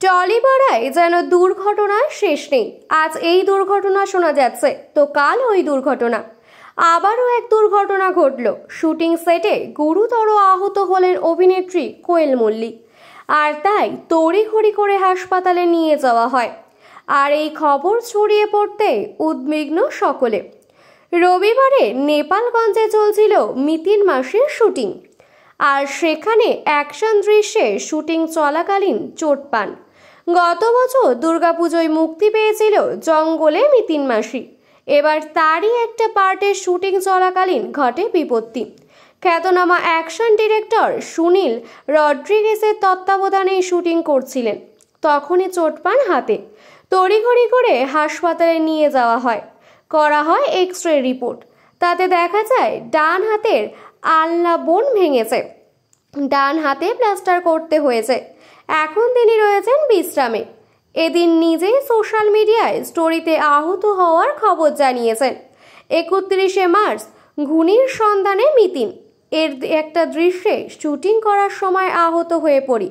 টলিপাড়ায় যেন দুর্ঘটনার শেষ নেই। আজ এই দুর্ঘটনা শোনা যাচ্ছে, তো কাল ওই দুর্ঘটনা। আবারও এক দুর্ঘটনা ঘটল। শুটিং সেটে গুরুতর আহত হলেন অভিনেত্রী কোয়েল মল্লিক, আর তাই তড়িঘড়ি করে হাসপাতালে নিয়ে যাওয়া হয়। আর এই খবর ছড়িয়ে পড়তে উদ্বিগ্ন সকলে। রবিবারে নেপালগঞ্জে চলছিল মিতিন মাসির শুটিং, আর সেখানে অ্যাকশন দৃশ্যে শুটিং চলাকালীন চোট পান। গত বছর দুর্গাপুজোয় মুক্তি পেয়েছিল জঙ্গলে মিতিন মাসি। এবার তারই একটা পার্টের শুটিং চলাকালীন ঘটে বিপত্তি। খ্যাতনামা অ্যাকশন ডিরেক্টর সুনীল রড্রিগেসের তত্ত্বাবধানে শুটিং করছিলেন, তখনই চোট পান হাতে। তড়িঘড়ি করে হাসপাতালে নিয়ে যাওয়া হয়, করা হয় এক্স রে রিপোর্ট। তাতে দেখা যায় ডান হাতের আলনা বোন ভেঙেছে, ডান হাতে প্লাস্টার করতে হয়েছে। এখন তিনি রয়েছেন বিশ্রামে। এদিন নিজেই সোশ্যাল মিডিয়ায় স্টোরিতে আহত হওয়ার খবর জানিয়েছেন। 31শে মার্চ ঘুনির সন্ধানে মিতিন এর একটা দৃশ্যে শুটিং করার সময় আহত হয়ে পড়ি।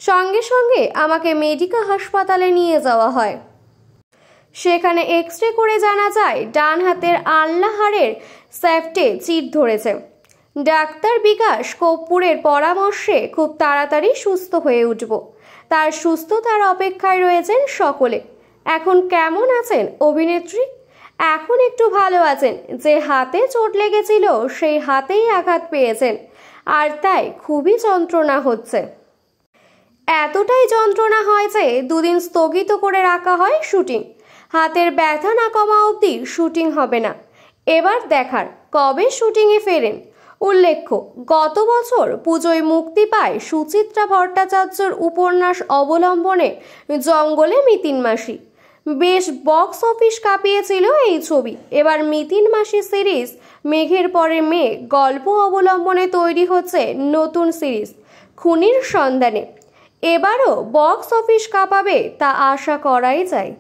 সঙ্গে সঙ্গে আমাকে মেডিকেল হাসপাতালে নিয়ে যাওয়া হয়। সেখানে এক্স রে করে জানা যায় ডান হাতের আলনা হাড়ের শ্যাফটে চিড় ধরেছে। ডাক্তার বিকাশ কর্পূরের পরামর্শে খুব তাড়াতাড়ি সুস্থ হয়ে উঠব। তার সুস্থতার অপেক্ষায় রয়েছেন সকলে। এখন কেমন আছেন অভিনেত্রী? এখন একটু ভালো আছেন। যে হাতে চোট লেগেছিল সেই হাতেই আঘাত পেয়েছেন, আর তাই খুবই যন্ত্রণা হচ্ছে। এতটাই যন্ত্রণা হয় যে দুদিন স্থগিত করে রাখা হয় শুটিং। হাতের ব্যথা না কমা অবধি শুটিং হবে না। এবার দেখার কবে শুটিংয়ে ফেরেন। উল্লেখ্য, গত বছর পুজোয় মুক্তি পায় সুচিত্রা ভট্টাচার্যর উপন্যাস অবলম্বনে জঙ্গলে মিতিন মাসি। বেশ বক্স অফিস কাঁপিয়েছিল এই ছবি। এবার মিতিন মাসি সিরিজ মেঘের পরে মেঘ গল্প অবলম্বনে তৈরি হচ্ছে নতুন সিরিজ খুনির সন্ধানে। এবারও বক্স অফিস কাঁপাবে তা আশা করাই যায়।